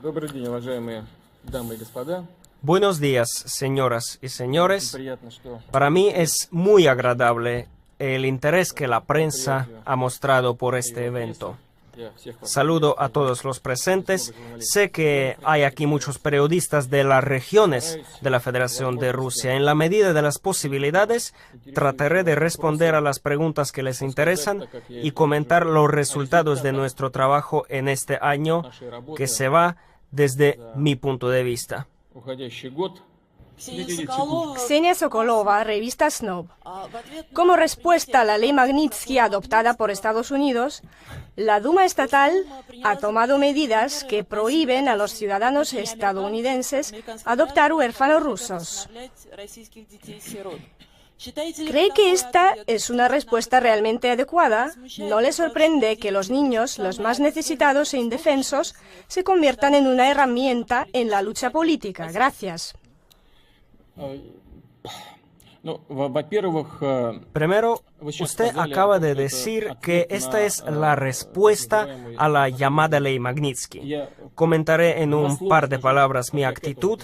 Добрый день, уважаемые дамы и господа. Buenos días, señoras y señores. Приятно, что Para mí es muy agradable el interés que la prensa ha mostrado por este evento. я всех вас Saludo a todos los presentes. Sé que hay aquí muchos periodistas de las regiones de la Federación de Rusia. En la medida de las posibilidades, trataré de responder a las preguntas que les interesan y comentar los resultados de nuestro trabajo en este año нашей работы que se va desde mi punto de vista. уходящий год. Ksenia Sokolova, revista Snob. Como respuesta a la ley Magnitsky adoptada por Estados Unidos, la Duma estatal ha tomado medidas que prohíben a los ciudadanos estadounidenses adoptar huérfanos rusos. ¿Cree que esta es una respuesta realmente adecuada? ¿No le sorprende que los niños, los más necesitados e indefensos, se conviertan en una herramienta en la lucha política? Gracias. Ну, во-первых, Primero, usted acaba de decir que esta es la respuesta a la llamada ley Magnitsky. Comentaré en un par de palabras mi actitud.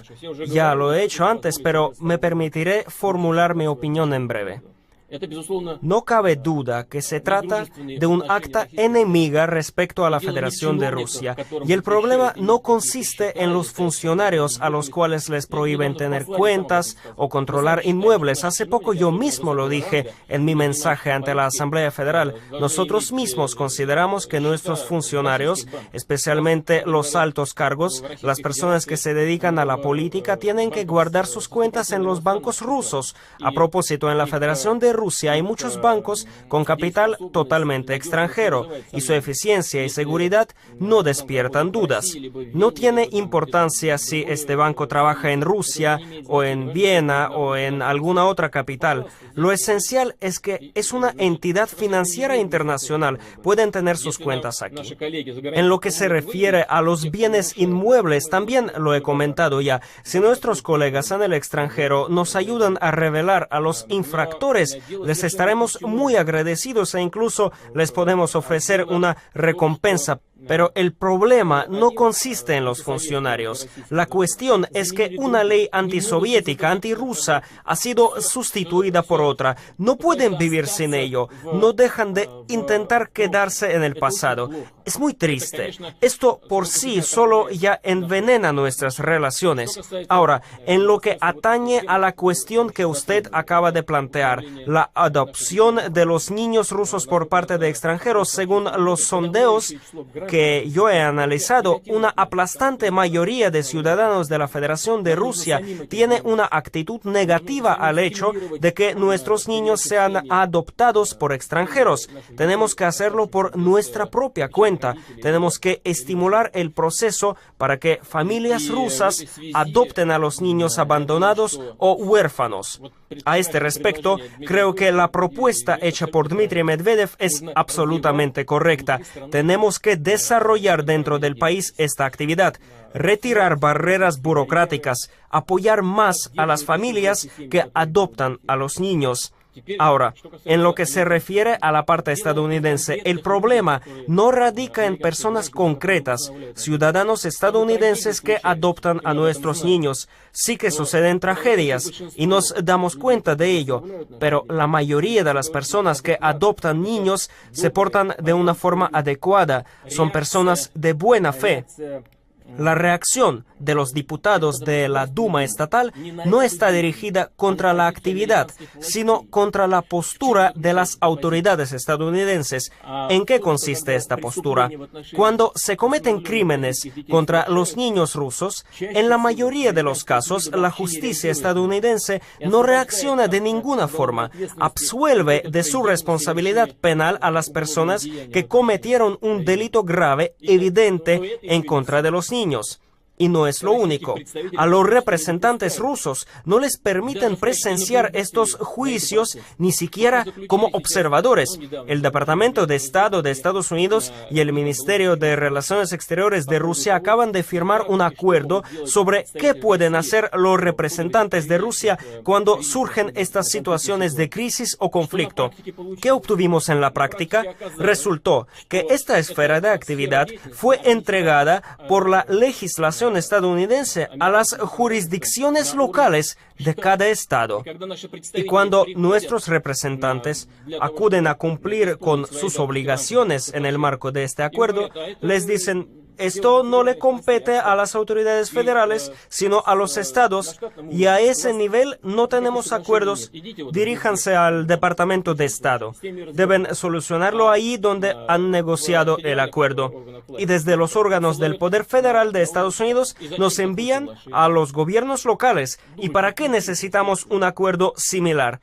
Ya lo he hecho antes, pero me permitiré formular mi opinión en breve. это, безусловно, No cabe duda que se trata de un acta enemiga respecto a la Federación de Rusia, y el problema no consiste en los funcionarios a los cuales les prohíben tener cuentas o controlar inmuebles. Hace poco yo mismo lo dije en mi mensaje ante la Asamblea Federal. Nosotros mismos consideramos que nuestros funcionarios, especialmente los altos cargos, las personas que se dedican a la política, tienen que guardar sus cuentas en los bancos rusos. A propósito, en la Federación de Rusia hay muchos bancos con capital totalmente extranjero y su eficiencia y seguridad no despiertan dudas. No tiene importancia si este banco trabaja en Rusia o en Viena o en alguna otra capital. Lo esencial es que es una entidad financiera internacional. Pueden tener sus cuentas aquí. En lo que se refiere a los bienes inmuebles, también lo he comentado ya. Si nuestros colegas en el extranjero nos ayudan a revelar a los infractores, les estaremos muy agradecidos e incluso les podemos ofrecer una recompensa. Pero el problema no consiste en los funcionarios. La cuestión es que una ley antisoviética, antirrusa, ha sido sustituida por otra. No pueden vivir sin ello. No dejan de intentar quedarse en el pasado. Es muy triste. Esto por sí solo ya envenena nuestras relaciones. Ahora, en lo que atañe a la cuestión que usted acaba de plantear, la adopción de los niños rusos por parte de extranjeros, según los sondeos que yo he analizado, una aplastante mayoría de ciudadanos de la Federación de Rusia tiene una actitud negativa al hecho de que nuestros niños sean adoptados por extranjeros. Tenemos que hacerlo por nuestra propia cuenta. Tenemos que estimular el proceso para que familias rusas adopten a los niños abandonados o huérfanos. A este respecto, creo que la propuesta hecha por Dmitry Medvedev es absolutamente correcta. Tenemos que desarrollar dentro del país esta actividad, retirar barreras burocráticas, apoyar más a las familias que adoptan a los niños. Ahora, en lo que se refiere a la parte estadounidense, el problema no radica en personas concretas, ciudadanos estadounidenses que adoptan a nuestros niños. Sí que suceden tragedias y nos damos cuenta de ello, pero la mayoría de las personas que adoptan niños se portan de una forma adecuada, son personas de buena fe. La reacción de los diputados de la Duma estatal no está dirigida contra la actividad, sino contra la postura de las autoridades estadounidenses. ¿En qué consiste esta postura? Cuando se cometen crímenes contra los niños rusos, en la mayoría de los casos, la justicia estadounidense no reacciona de ninguna forma. Absuelve de su responsabilidad penal a las personas que cometieron un delito grave, evidente, en contra de los niños. Y no es lo único. A los representantes rusos no les permiten presenciar estos juicios ni siquiera como observadores. El Departamento de Estado de Estados Unidos y el Ministerio de Relaciones Exteriores de Rusia acaban de firmar un acuerdo sobre qué pueden hacer los representantes de Rusia cuando surgen estas situaciones de crisis o conflicto. ¿Qué obtuvimos en la práctica? Resultó que esta esfera de actividad fue entregada por la legislación estadounidense a las jurisdicciones locales de cada estado. Y cuando nuestros representantes acuden a cumplir con sus obligaciones en el marco de este acuerdo, les dicen: esto no le compete a las autoridades federales, sino a los estados, y a ese nivel no tenemos acuerdos. Diríjanse al Departamento de Estado. Deben solucionarlo ahí donde han negociado el acuerdo. Y desde los órganos del Poder Federal de Estados Unidos nos envían a los gobiernos locales. ¿Y para qué necesitamos un acuerdo similar?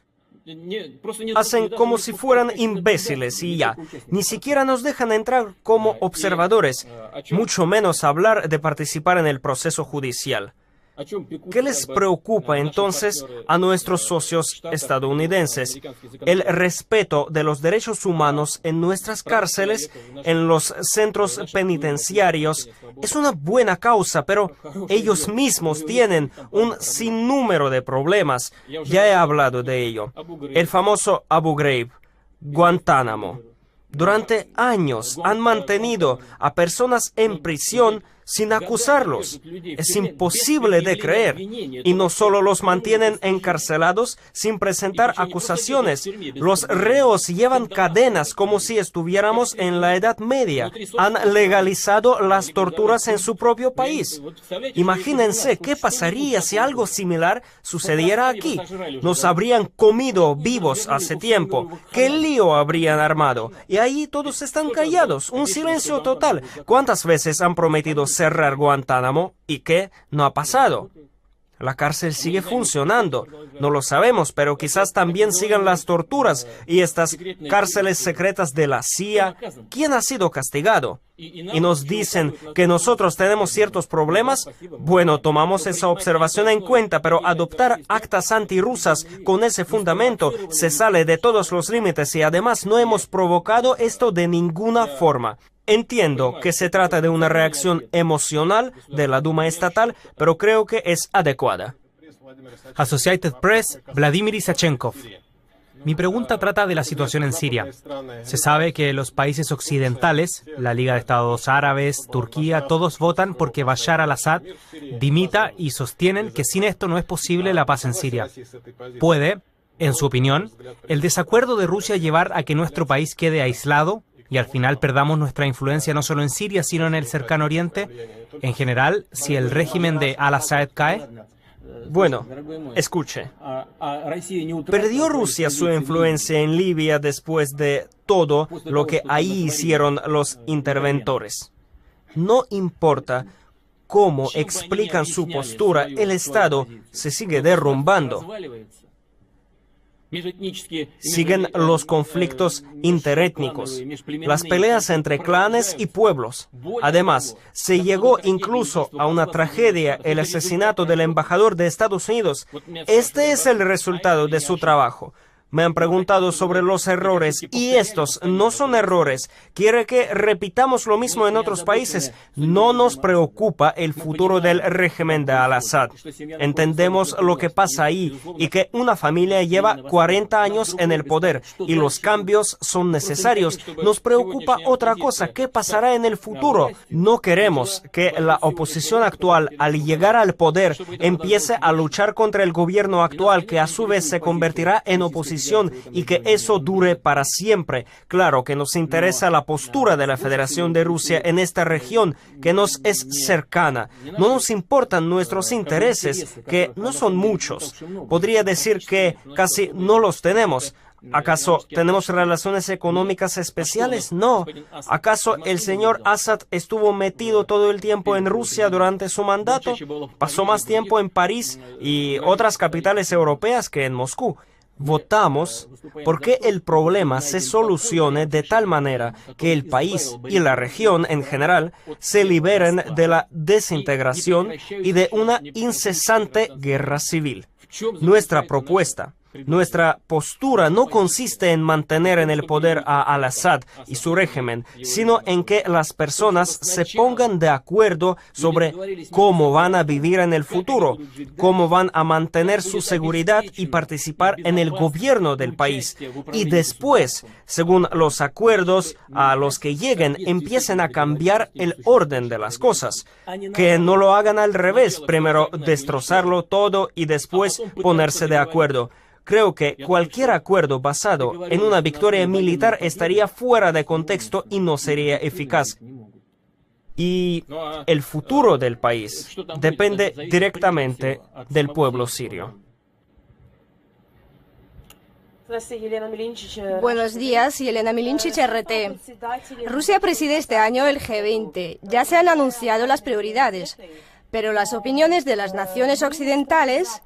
Hacen como si fueran imbéciles y ya. Ni siquiera nos dejan entrar como observadores, mucho menos hablar de participar en el proceso judicial. ¿Qué les preocupa entonces a nuestros socios estadounidenses? El respeto de los derechos humanos en nuestras cárceles, en los centros penitenciarios, es una buena causa, pero ellos mismos tienen un sinnúmero de problemas. Ya he hablado de ello. El famoso Abu Ghraib, Guantánamo. Durante años han mantenido a personas en prisión sin acusarlos. Es imposible de creer. Y no solo los mantienen encarcelados sin presentar acusaciones. Los reos llevan cadenas como si estuviéramos en la Edad Media. Han legalizado las torturas en su propio país. Imagínense qué pasaría si algo similar sucediera aquí. Nos habrían comido vivos hace tiempo. ¿Qué lío habrían armado? Y ahí todos están callados. Un silencio total. ¿Cuántas veces han prometido cerrar Guantánamo y qué no ha pasado? La cárcel sigue funcionando. No lo sabemos, pero quizás también sigan las torturas y estas cárceles secretas de la CIA. ¿Quién ha sido castigado? Y nos dicen que nosotros tenemos ciertos problemas. Bueno, tomamos esa observación en cuenta, pero adoptar actas antirrusas con ese fundamento se sale de todos los límites y además no hemos provocado esto de ninguna forma. Entiendo que se trata de una reacción emocional de la Duma estatal, pero creo que es adecuada. Associated Press, Vladimir Isachenkov. Mi pregunta trata de la situación en Siria. Se sabe que los países occidentales, la Liga de Estados Árabes, Turquía, todos votan porque Bashar al-Assad dimita y sostienen que sin esto no es posible la paz en Siria. ¿Puede, en su opinión, el desacuerdo de Rusia llevar a que nuestro país quede aislado y al final perdamos nuestra influencia no solo en Siria, sino en el cercano Oriente? En general, si el régimen de al-Assad cae. Bueno, escuche. ¿Perdió Rusia su influencia en Libia después de todo lo que ahí hicieron los interventores? No importa cómo explican su postura, el Estado se sigue derrumbando. Siguen los conflictos interétnicos, las peleas entre clanes y pueblos. Además, se llegó incluso a una tragedia, el asesinato del embajador de Estados Unidos. Este es el resultado de su trabajo. Me han preguntado sobre los errores y estos no son errores. ¿Quiere que repitamos lo mismo en otros países? No nos preocupa el futuro del régimen de al-Assad. Entendemos lo que pasa ahí y que una familia lleva 40 años en el poder y los cambios son necesarios. Nos preocupa otra cosa, ¿qué pasará en el futuro? No queremos que la oposición actual, al llegar al poder, empiece a luchar contra el gobierno actual, que a su vez se convertirá en oposición, y que eso dure para siempre. Claro que nos interesa la postura de la Federación de Rusia en esta región, que nos es cercana. No nos importan nuestros intereses, que no son muchos. Podría decir que casi no los tenemos. ¿Acaso tenemos relaciones económicas especiales? No. ¿Acaso el señor Assad estuvo metido todo el tiempo en Rusia durante su mandato? Pasó más tiempo en París y otras capitales europeas que en Moscú. votamos porque el problema se solucione de tal manera que el país y la región en general se liberen de la desintegración y de una incesante guerra civil. Nuestra propuesta, nuestra postura no consiste en mantener en el poder a Al-Assad y su régimen, sino en que las personas se pongan de acuerdo sobre cómo van a vivir en el futuro, cómo van a mantener su seguridad y participar en el gobierno del país. Y después, según los acuerdos a los que lleguen, empiecen a cambiar el orden de las cosas. Que no lo hagan al revés, primero destrozarlo todo y después ponerse de acuerdo. Creo que cualquier acuerdo basado en una victoria militar estaría fuera de contexto y no sería eficaz. Y el futuro del país depende directamente del pueblo sirio. Buenos días, Yelena Milinchich, RT. Rusia preside este año el G20. Ya se han anunciado las prioridades, pero las opiniones de las naciones occidentales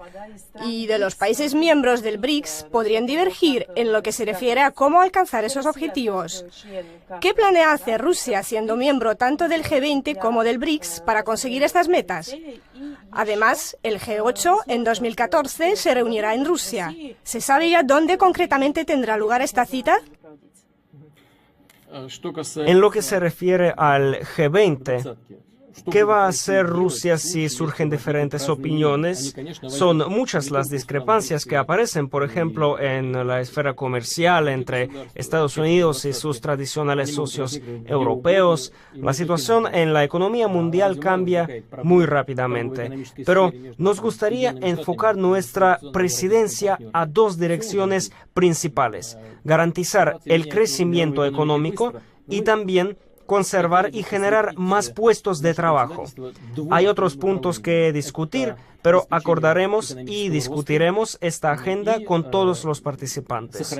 y de los países miembros del BRICS podrían divergir en lo que se refiere a cómo alcanzar esos objetivos. ¿Qué planea hacer Rusia, siendo miembro tanto del G20 como del BRICS, para conseguir estas metas? Además, el G8 en 2014 se reunirá en Rusia. ¿Se sabe ya dónde concretamente tendrá lugar esta cita? En lo que se refiere al G20, ¿qué va a hacer Rusia si surgen diferentes opiniones? Son muchas las discrepancias que aparecen, por ejemplo, en la esfera comercial entre Estados Unidos y sus tradicionales socios europeos. La situación en la economía mundial cambia muy rápidamente, pero nos gustaría enfocar nuestra presidencia a dos direcciones principales: garantizar el crecimiento económico y también conservar y generar más puestos de trabajo. Hay otros puntos que discutir, pero acordaremos y discutiremos esta agenda con todos los participantes.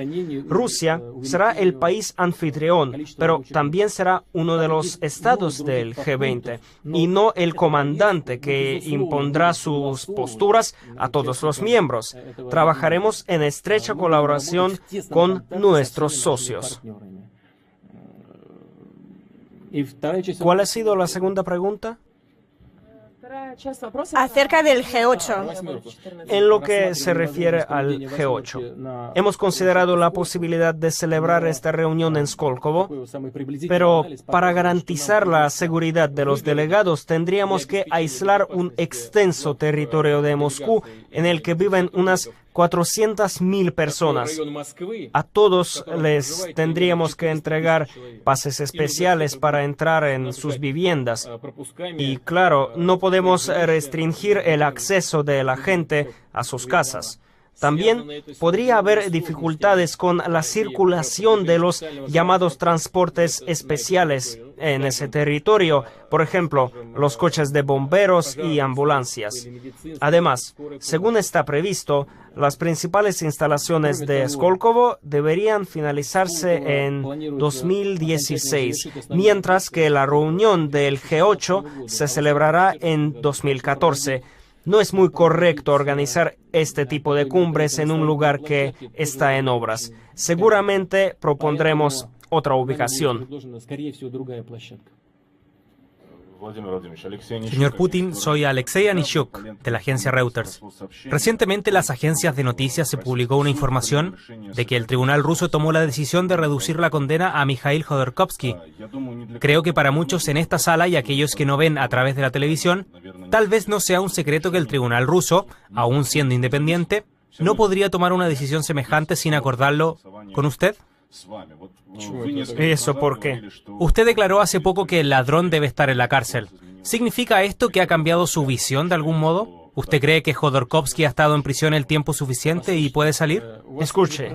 Rusia será el país anfitrión, pero también será uno de los estados del G20 y no el comandante que impondrá sus posturas a todos los miembros. Trabajaremos en estrecha colaboración con nuestros socios. ¿Cuál ha sido la segunda pregunta? Acerca del G8. En lo que se refiere al G8, hemos considerado la posibilidad de celebrar esta reunión en Skolkovo, pero para garantizar la seguridad de los delegados tendríamos que aislar un extenso territorio de Moscú en el que viven unas 400.000 personas. A todos les tendríamos que entregar pases especiales para entrar en sus viviendas. Y claro, no podemos restringir el acceso de la gente a sus casas. También podría haber dificultades con la circulación de los llamados transportes especiales en ese territorio, por ejemplo, los coches de bomberos y ambulancias. Además, según está previsto, las principales instalaciones de Skolkovo deberían finalizarse en 2016, mientras que la reunión del G8 se celebrará en 2014. No es muy correcto organizar este tipo de cumbres en un lugar que está en obras. Seguramente propondremos otra ubicación. Señor Putin, soy Alexei Anishuk, de la agencia Reuters. Recientemente, las agencias de noticias se publicó una información de que el tribunal ruso tomó la decisión de reducir la condena a Mikhail Khodorkovsky. Creo que para muchos en esta sala y aquellos que no ven a través de la televisión, tal vez no sea un secreto que el tribunal ruso, aún siendo independiente, no podría tomar una decisión semejante sin acordarlo con usted. ¿Eso por qué? Usted declaró hace poco que el ladrón debe estar en la cárcel. ¿Significa esto que ha cambiado su visión de algún modo? ¿Usted cree que Khodorkovsky ha estado en prisión el tiempo suficiente y puede salir? Escuche,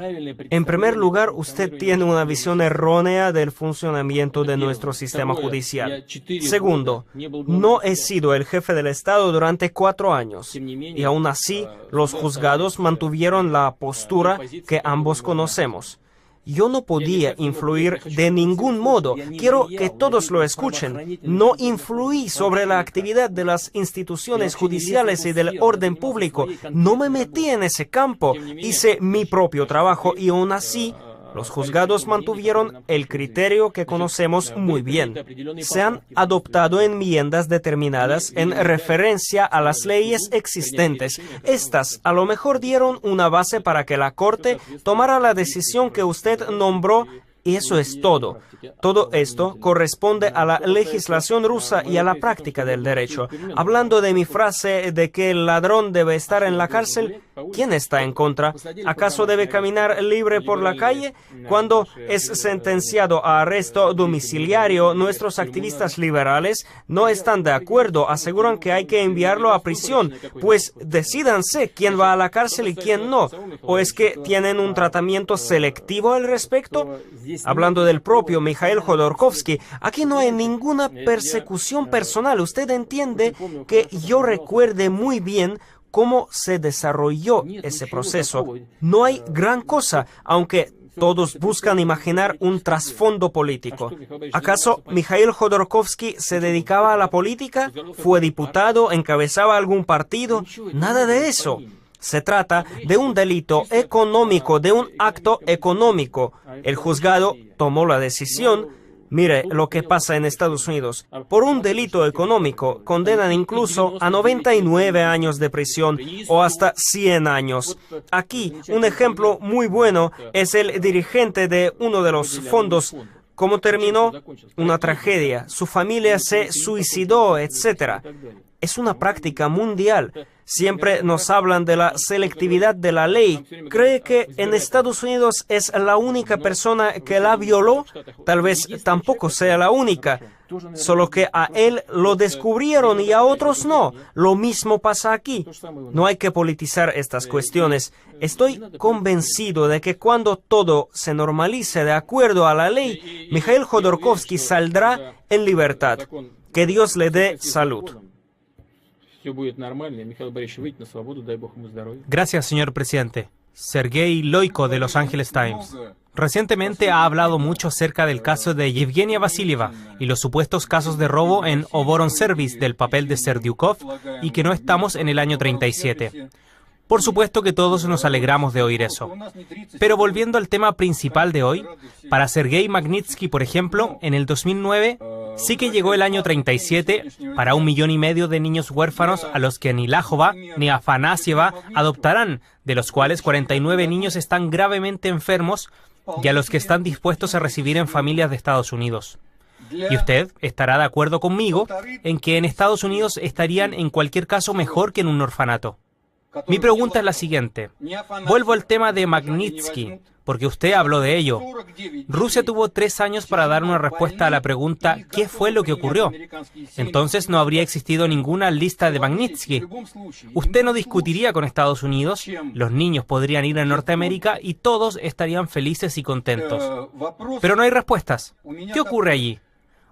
en primer lugar, usted tiene una visión errónea del funcionamiento de nuestro sistema judicial. Segundo, no he sido el jefe del Estado durante 4 años, y aún así, los juzgados mantuvieron la postura que ambos conocemos. Yo no podía influir de ningún modo. Quiero que todos lo escuchen. No influí sobre la actividad de las instituciones judiciales y del orden público. No me metí en ese campo. Hice mi propio trabajo y aún así los juzgados mantuvieron el criterio que conocemos muy bien. Se han adoptado enmiendas determinadas en referencia a las leyes existentes. Estas a lo mejor dieron una base para que la Corte tomara la decisión que usted nombró. Y eso es todo. Todo esto corresponde a la legislación rusa y a la práctica del derecho. Hablando de mi frase de que el ladrón debe estar en la cárcel, ¿quién está en contra? ¿Acaso debe caminar libre por la calle? Cuando es sentenciado a arresto domiciliario, nuestros activistas liberales no están de acuerdo, aseguran que hay que enviarlo a prisión. Pues decídanse quién va a la cárcel y quién no. ¿O es que tienen un tratamiento selectivo al respecto? Hablando del propio Mikhail Jodorkovsky, aquí no hay ninguna persecución personal. Usted entiende que yo recuerde muy bien cómo se desarrolló ese proceso. No hay gran cosa, aunque todos buscan imaginar un trasfondo político. ¿Acaso Mikhail Jodorkovsky se dedicaba a la política? ¿Fue diputado? ¿Encabezaba algún partido? Nada de eso. Se trata de un delito económico, de un acto económico. El juzgado tomó la decisión. Mire lo que pasa en Estados Unidos. Por un delito económico condenan incluso a 99 años de prisión o hasta 100 años. Aquí, un ejemplo muy bueno es el dirigente de uno de los fondos. ¿Cómo terminó? Una tragedia. Su familia se suicidó, etc. Es una práctica mundial. Siempre nos hablan de la selectividad de la ley. ¿Cree que en Estados Unidos es la única persona que la violó? Tal vez tampoco sea la única. Solo que a él lo descubrieron y a otros no. Lo mismo pasa aquí. No hay que politizar estas cuestiones. Estoy convencido de que cuando todo se normalice de acuerdo a la ley, Mikhail Jodorkovsky saldrá en libertad. Que Dios le dé salud. Gracias, señor presidente. Sergei Loiko, de Los Angeles Times. Recientemente ha hablado mucho acerca del caso de Yevgenia Vasilieva y los supuestos casos de robo en Oboron Service del papel de Serdyukov y que no estamos en el año 37. Por supuesto que todos nos alegramos de oír eso. Pero volviendo al tema principal de hoy, para Sergei Magnitsky, por ejemplo, en el 2009 sí que llegó el año 37 para 1,5 millones de niños huérfanos a los que ni Lajova ni Afanasieva adoptarán, de los cuales 49 niños están gravemente enfermos y a los que están dispuestos a recibir en familias de Estados Unidos. Y usted estará de acuerdo conmigo en que en Estados Unidos estarían en cualquier caso mejor que en un orfanato. Mi pregunta es la siguiente. Vuelvo al tema de Magnitsky, porque usted habló de ello. Rusia tuvo 3 años para dar una respuesta a la pregunta ¿qué fue lo que ocurrió? Entonces no habría existido ninguna lista de Magnitsky. Usted no discutiría con Estados Unidos, los niños podrían ir a Norteamérica y todos estarían felices y contentos. Pero no hay respuestas. ¿Qué ocurre allí?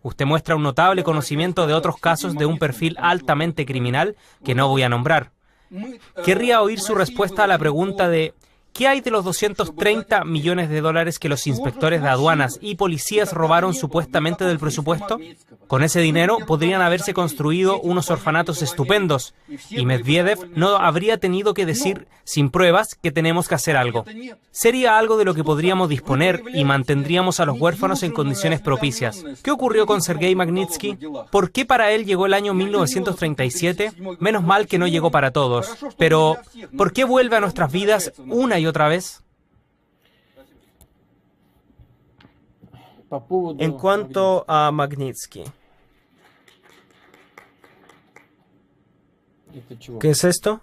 Usted muestra un notable conocimiento de otros casos de un perfil altamente criminal que no voy a nombrar. Querría oír su respuesta a la pregunta de ¿qué hay de los 230 millones de dólares que los inspectores de aduanas y policías robaron supuestamente del presupuesto? Con ese dinero podrían haberse construido unos orfanatos estupendos y Medvedev no habría tenido que decir sin pruebas que tenemos que hacer algo. Sería algo de lo que podríamos disponer y mantendríamos a los huérfanos en condiciones propicias. ¿Qué ocurrió con Sergei Magnitsky? ¿Por qué para él llegó el año 1937? Menos mal que no llegó para todos. Pero, ¿por qué vuelve a nuestras vidas una y otra vez? En cuanto a Magnitsky, ¿qué es esto?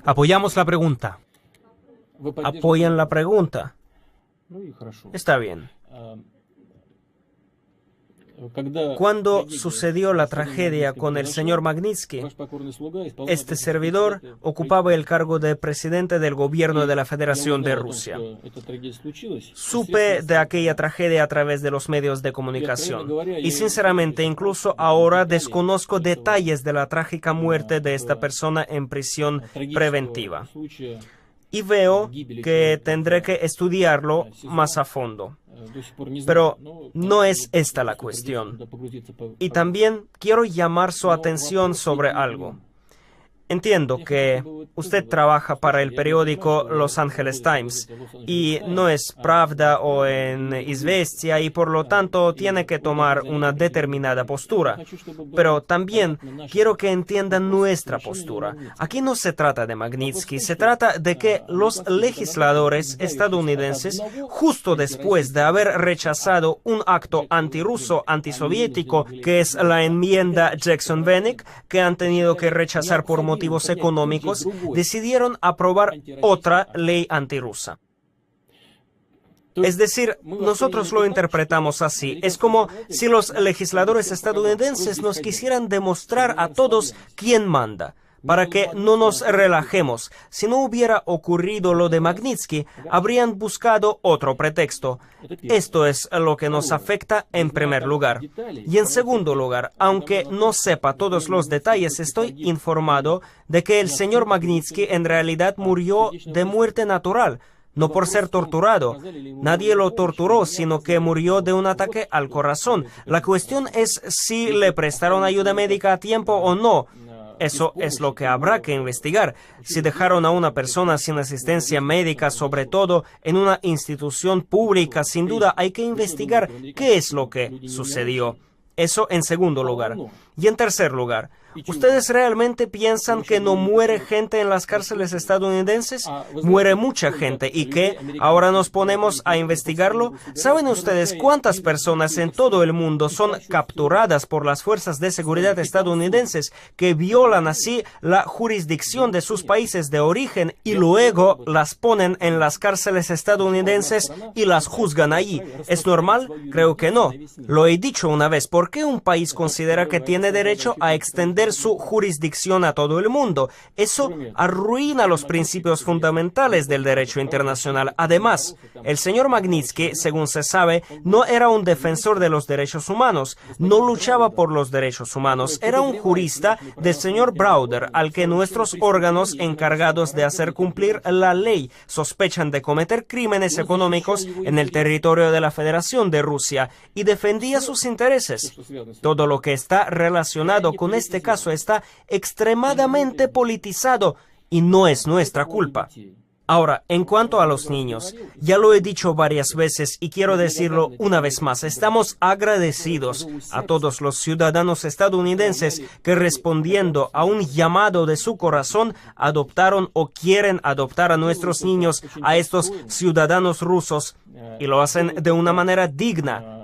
Apoyamos la pregunta. ¿Apoyan la pregunta? Está bien. Cuando sucedió la tragedia con el señor Magnitsky, este servidor ocupaba el cargo de presidente del gobierno de la Federación de Rusia. Supe de aquella tragedia a través de los medios de comunicación y sinceramente incluso ahora desconozco detalles de la trágica muerte de esta persona en prisión preventiva. y veo que tendré que estudiarlo más a fondo. Pero no es esta la cuestión. Y también quiero llamar su atención sobre algo. Entiendo que usted trabaja para el periódico Los Angeles Times y no es Pravda o en Izvestia y por lo tanto tiene que tomar una determinada postura. Pero también quiero que entiendan nuestra postura. Aquí no se trata de Magnitsky, se trata de que los legisladores estadounidenses, justo después de haber rechazado un acto antirruso, antisoviético, que es la enmienda Jackson-Vanik, que han tenido que rechazar por motivos económicos, decidieron aprobar otra ley antirrusa. Es decir, nosotros lo interpretamos así. Es como si los legisladores estadounidenses nos quisieran demostrar a todos quién manda, para que no nos relajemos. Si no hubiera ocurrido lo de Magnitsky, habrían buscado otro pretexto. Esto es lo que nos afecta en primer lugar. Y en segundo lugar, aunque no sepa todos los detalles, estoy informado de que el señor Magnitsky en realidad murió de muerte natural, no por ser torturado. Nadie lo torturó, sino que murió de un ataque al corazón. La cuestión es si le prestaron ayuda médica a tiempo o no. Eso es lo que habrá que investigar. Si dejaron a una persona sin asistencia médica, sobre todo en una institución pública, sin duda hay que investigar qué es lo que sucedió. Eso en segundo lugar. Y en tercer lugar, ¿ustedes realmente piensan que no muere gente en las cárceles estadounidenses? Muere mucha gente. ¿Y qué? ¿Ahora nos ponemos a investigarlo? ¿Saben ustedes cuántas personas en todo el mundo son capturadas por las fuerzas de seguridad estadounidenses que violan así la jurisdicción de sus países de origen y luego las ponen en las cárceles estadounidenses y las juzgan allí? ¿Es normal? Creo que no. Lo he dicho una vez. ¿Por qué un país considera que tiene derecho a extender su jurisdicción a todo el mundo? Eso arruina los principios fundamentales del derecho internacional. Además, el señor Magnitsky, según se sabe, no era un defensor de los derechos humanos, no luchaba por los derechos humanos, era un jurista del señor Browder, al que nuestros órganos encargados de hacer cumplir la ley sospechan de cometer crímenes económicos en el territorio de la Federación de Rusia, y defendía sus intereses. Todo lo que está relacionado con este caso está extremadamente politizado y no es nuestra culpa. Ahora, en cuanto a los niños, ya lo he dicho varias veces y quiero decirlo una vez más, estamos agradecidos a todos los ciudadanos estadounidenses que, respondiendo a un llamado de su corazón, adoptaron o quieren adoptar a nuestros niños, a estos ciudadanos rusos, y lo hacen de una manera digna,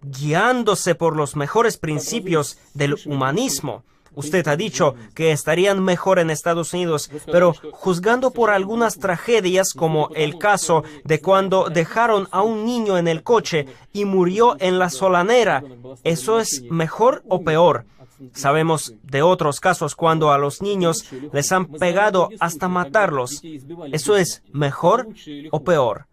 guiándose por los mejores principios del humanismo. Usted ha dicho que estarían mejor en Estados Unidos, pero juzgando por algunas tragedias, como el caso de cuando dejaron a un niño en el coche y murió en la solanera, ¿eso es mejor o peor? Sabemos de otros casos cuando a los niños les han pegado hasta matarlos. ¿Eso es mejor o peor?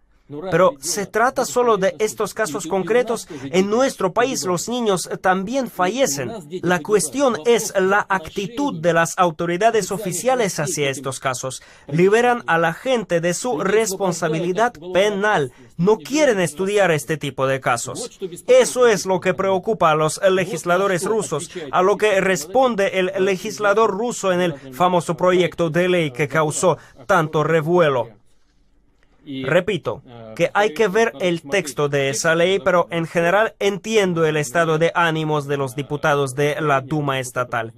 Pero se trata solo de estos casos concretos. En nuestro país los niños también fallecen. La cuestión es la actitud de las autoridades oficiales hacia estos casos. Liberan a la gente de su responsabilidad penal. No quieren estudiar este tipo de casos. Eso es lo que preocupa a los legisladores rusos, a lo que responde el legislador ruso en el famoso proyecto de ley que causó tanto revuelo. Repito, que hay que ver el texto de esa ley, pero en general entiendo el estado de ánimos de los diputados de la Duma estatal.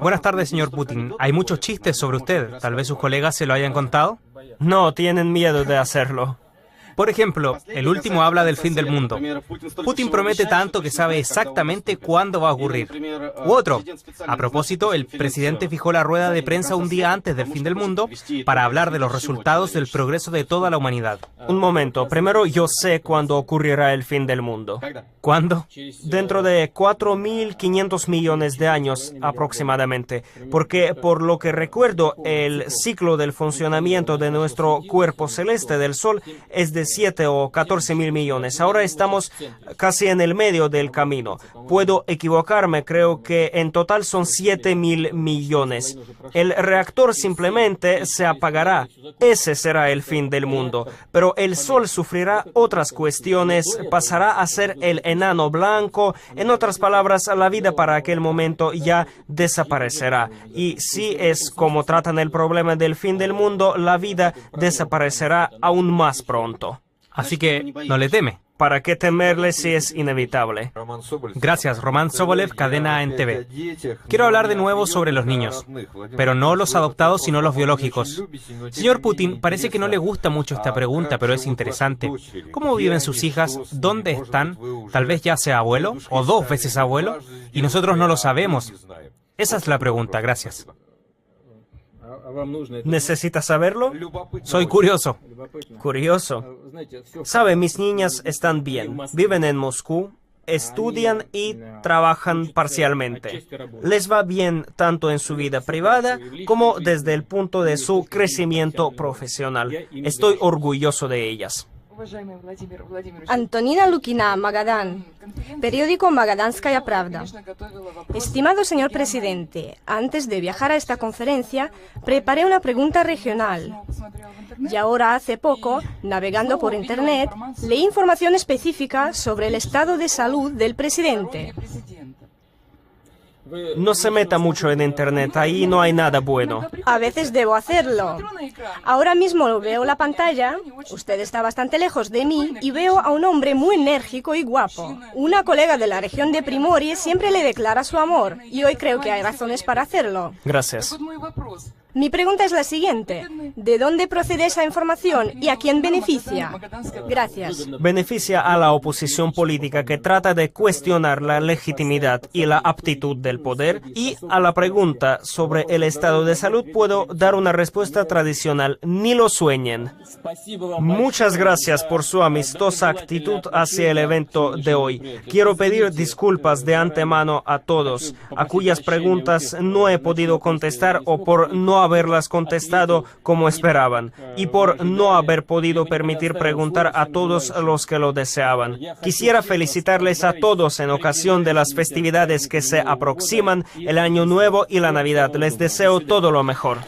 Buenas tardes, señor Putin. Hay muchos chistes sobre usted. Tal vez sus colegas se lo hayan contado. No, tienen miedo de hacerlo. Por ejemplo, el último habla del fin del mundo. Putin promete tanto que sabe exactamente cuándo va a ocurrir. U otro, a propósito, el presidente fijó la rueda de prensa un día antes del fin del mundo para hablar de los resultados del progreso de toda la humanidad. Un momento, primero yo sé cuándo ocurrirá el fin del mundo. ¿Cuándo? Dentro de 4.500 millones de años aproximadamente, porque por lo que recuerdo, el ciclo del funcionamiento de nuestro cuerpo celeste del Sol es de de 7 o 14 mil millones. Ahora estamos casi en el medio del camino. Puedo equivocarme, creo que en total son 7 mil millones. El reactor simplemente se apagará. Ese será el fin del mundo. Pero el Sol sufrirá otras cuestiones, pasará a ser el enano blanco. En otras palabras, la vida para aquel momento ya desaparecerá. Y si es como tratan el problema del fin del mundo, la vida desaparecerá aún más pronto. Así que no le teme. ¿Para qué temerle si es inevitable? Gracias, Román Sobolev, Cadena NTV. Quiero hablar de nuevo sobre los niños, pero no los adoptados, sino los biológicos. Señor Putin, parece que no le gusta mucho esta pregunta, pero es interesante. ¿Cómo viven sus hijas? ¿Dónde están? Tal vez ya sea abuelo o 2 veces abuelo, y nosotros no lo sabemos. Esa es la pregunta, gracias. ¿Necesita saberlo? Soy curioso. Curioso. Sabe, mis niñas están bien. Viven en Moscú, estudian y trabajan parcialmente. Les va bien tanto en su vida privada como desde el punto de su crecimiento profesional. Estoy orgulloso de ellas. Antonina Lukina, Magadán, periódico Magadanskaya Pravda. Estimado señor presidente, antes de viajar a esta conferencia, preparé una pregunta regional. Y ahora, hace poco, navegando por Internet, leí información específica sobre el estado de salud del presidente. No se meta mucho en Internet, ahí no hay nada bueno. A veces debo hacerlo. Ahora mismo veo la pantalla, usted está bastante lejos de mí y veo a un hombre muy enérgico y guapo. Una colega de la región de Primorie siempre le declara su amor y hoy creo que hay razones para hacerlo. Gracias. Mi pregunta es la siguiente. ¿De dónde procede esa información y a quién beneficia? Gracias. Beneficia a la oposición política que trata de cuestionar la legitimidad y la aptitud del poder, y a la pregunta sobre el estado de salud puedo dar una respuesta tradicional: ni lo sueñen. Muchas gracias por su amistosa actitud hacia el evento de hoy. Quiero pedir disculpas de antemano a todos a cuyas preguntas no he podido contestar o por no haberlas contestado como esperaban y por no haber podido permitir preguntar a todos los que lo deseaban. Quisiera felicitarles a todos en ocasión de las festividades que se aproximan, el Año Nuevo y la Navidad. Les deseo todo lo mejor.